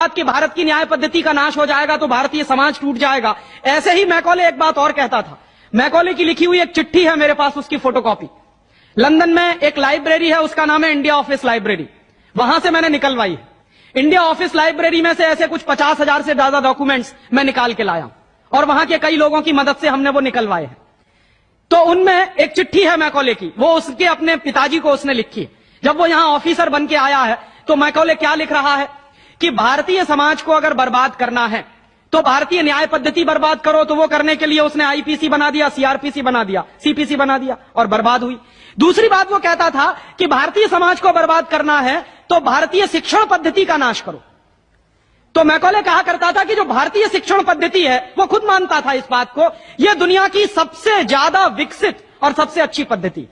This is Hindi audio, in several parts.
कि भारत की न्याय पद्धति का नाश हो जाएगा तो भारतीय समाज टूट जाएगा, ऐसे ही मैकॉले एक बात और कहता था। मैकॉले की लिखी हुई एक चिट्ठी है मेरे पास, उसकी फोटोकॉपी। लंदन में एक लाइब्रेरी है, उसका नाम है इंडिया ऑफिस लाइब्रेरी, वहां से मैंने निकलवाई है। इंडिया ऑफिस लाइब्रेरी में से ऐसे कुछ 50,000 से ज्यादा डॉक्यूमेंट्स मैं निकाल के लाया और वहां के कई लोगों की मदद से हमने वो निकलवाए हैं। तो उनमें एक चिट्ठी है मैकॉले की, वो उसके अपने पिताजी को उसने लिखी है। जब वो यहां ऑफिसर बन के आया है तो मैकॉले क्या लिख रहा है कि भारतीय समाज को अगर बर्बाद करना है तो भारतीय न्याय पद्धति बर्बाद करो। तो वो करने के लिए उसने आईपीसी बना दिया, सीआरपीसी बना दिया, सीपीसी बना दिया और बर्बाद हुई। दूसरी बात वो कहता था कि भारतीय समाज को बर्बाद करना है तो भारतीय शिक्षण पद्धति का नाश करो। तो मैकॉले कहा करता था कि जो भारतीय शिक्षण पद्धति है, वो खुद मानता था इस बात को, यह दुनिया की सबसे ज्यादा विकसित और सबसे अच्छी पद्धति।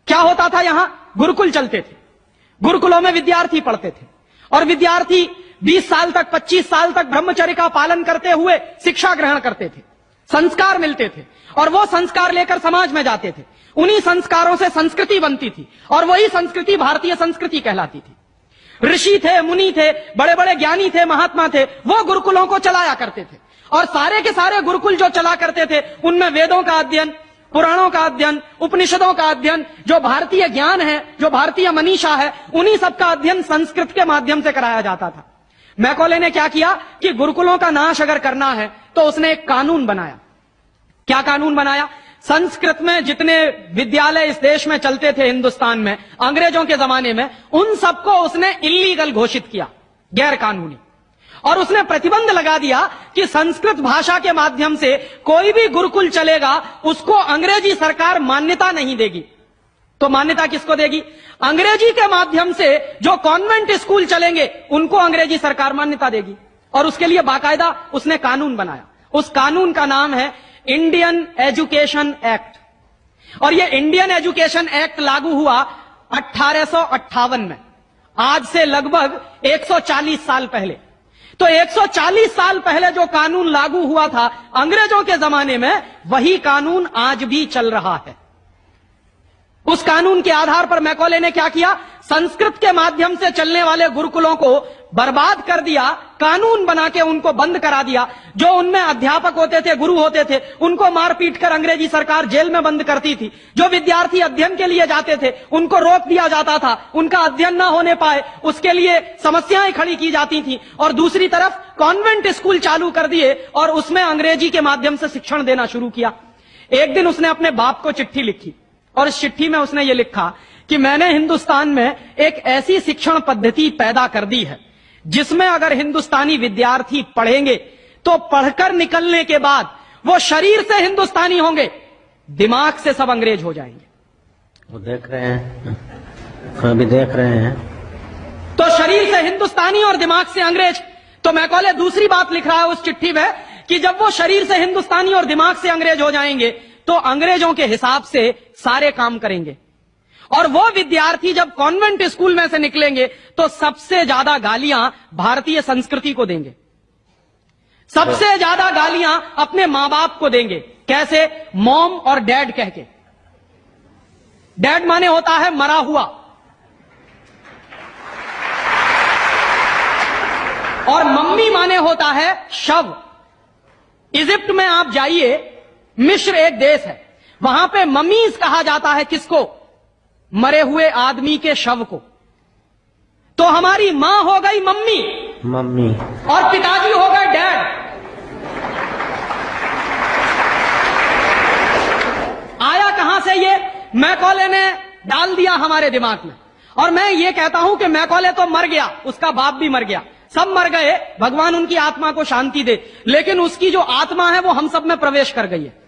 क्या होता था, यहां गुरुकुल चलते थे, गुरुकुलों में विद्यार्थी पढ़ते थे और विद्यार्थी 20 साल तक, 25 साल तक ब्रह्मचर्य का पालन करते हुए शिक्षा ग्रहण करते थे, संस्कार मिलते थे और वो संस्कार लेकर समाज में जाते थे। उन्हीं संस्कारों से संस्कृति बनती थी और वही संस्कृति भारतीय संस्कृति कहलाती थी। ऋषि थे, मुनि थे, बड़े बड़े ज्ञानी थे, महात्मा थे, वो गुरुकुलों को चलाया करते थे और सारे के सारे गुरुकुल जो चला करते थे उनमें वेदों का अध्ययन, पुराणों का अध्ययन, उपनिषदों का अध्ययन, जो भारतीय ज्ञान है, जो भारतीय मनीषा है, उन्हीं सबका अध्ययन संस्कृत के माध्यम से कराया जाता था। मैकॉले ने क्या किया कि गुरुकुलों का नाश अगर करना है तो उसने एक कानून बनाया। क्या कानून बनाया? संस्कृत में जितने विद्यालय इस देश में चलते थे, हिंदुस्तान में अंग्रेजों के जमाने में, उन सबको उसने इल्लीगल घोषित किया, गैर कानूनी। और उसने प्रतिबंध लगा दिया कि संस्कृत भाषा के माध्यम से कोई भी गुरुकुल चलेगा उसको अंग्रेजी सरकार मान्यता नहीं देगी। तो मान्यता किसको देगी? अंग्रेजी के माध्यम से जो कॉन्वेंट स्कूल चलेंगे उनको अंग्रेजी सरकार मान्यता देगी। और उसके लिए बाकायदा उसने कानून बनाया। उस कानून का नाम है इंडियन एजुकेशन एक्ट। और यह इंडियन एजुकेशन एक्ट लागू हुआ 1858 में, आज से लगभग 140 साल पहले। तो 140 साल पहले जो कानून लागू हुआ था अंग्रेजों के जमाने में, वही कानून आज भी चल रहा है। उस कानून के आधार पर मैकॉले ने क्या किया? संस्कृत के माध्यम से चलने वाले गुरुकुलों को बर्बाद कर दिया, कानून बना के उनको बंद करा दिया। जो उनमें अध्यापक होते थे, गुरु होते थे, उनको मार पीट कर अंग्रेजी सरकार जेल में बंद करती थी। जो विद्यार्थी अध्ययन के लिए जाते थे उनको रोक दिया जाता था, उनका अध्ययन ना होने पाए उसके लिए समस्याएं खड़ी की जाती थी। और दूसरी तरफ कॉन्वेंट स्कूल चालू कर दिए और उसमें अंग्रेजी के माध्यम से शिक्षण देना शुरू किया। एक दिन उसने अपने बाप को चिट्ठी लिखी और इस चिट्ठी में उसने ये लिखा कि मैंने हिंदुस्तान में एक ऐसी शिक्षण पद्धति पैदा कर दी है जिसमें अगर हिंदुस्तानी विद्यार्थी पढ़ेंगे तो पढ़कर निकलने के बाद वो शरीर से हिंदुस्तानी होंगे, दिमाग से सब अंग्रेज हो जाएंगे। वो देख रहे हैं, अभी देख रहे हैं। तो शरीर से हिंदुस्तानी और दिमाग से अंग्रेज। तो मैकॉले दूसरी बात लिख रहा है उस चिट्ठी में कि जब वो शरीर से हिंदुस्तानी और दिमाग से अंग्रेज हो जाएंगे तो अंग्रेजों के हिसाब से सारे काम करेंगे। और वो विद्यार्थी जब कॉन्वेंट स्कूल में से निकलेंगे तो सबसे ज्यादा गालियां भारतीय संस्कृति को देंगे, सबसे ज्यादा गालियां अपने मां बाप को देंगे। कैसे? मॉम और डैड कह के। डैड माने होता है मरा हुआ और मम्मी माने होता है शव। इजिप्ट में आप जाइए, मिस्र एक देश है, वहां पे ममीज कहा जाता है किसको? मरे हुए आदमी के शव को। तो हमारी मां हो गई मम्मी और पिताजी हो गए डैड। आया कहां से ये? मैकॉले ने डाल दिया हमारे दिमाग में। और मैं ये कहता हूं कि मैकॉले तो मर गया, उसका बाप भी मर गया, सब मर गए, भगवान उनकी आत्मा को शांति दे, लेकिन उसकी जो आत्मा है वो हम सब में प्रवेश कर गई है।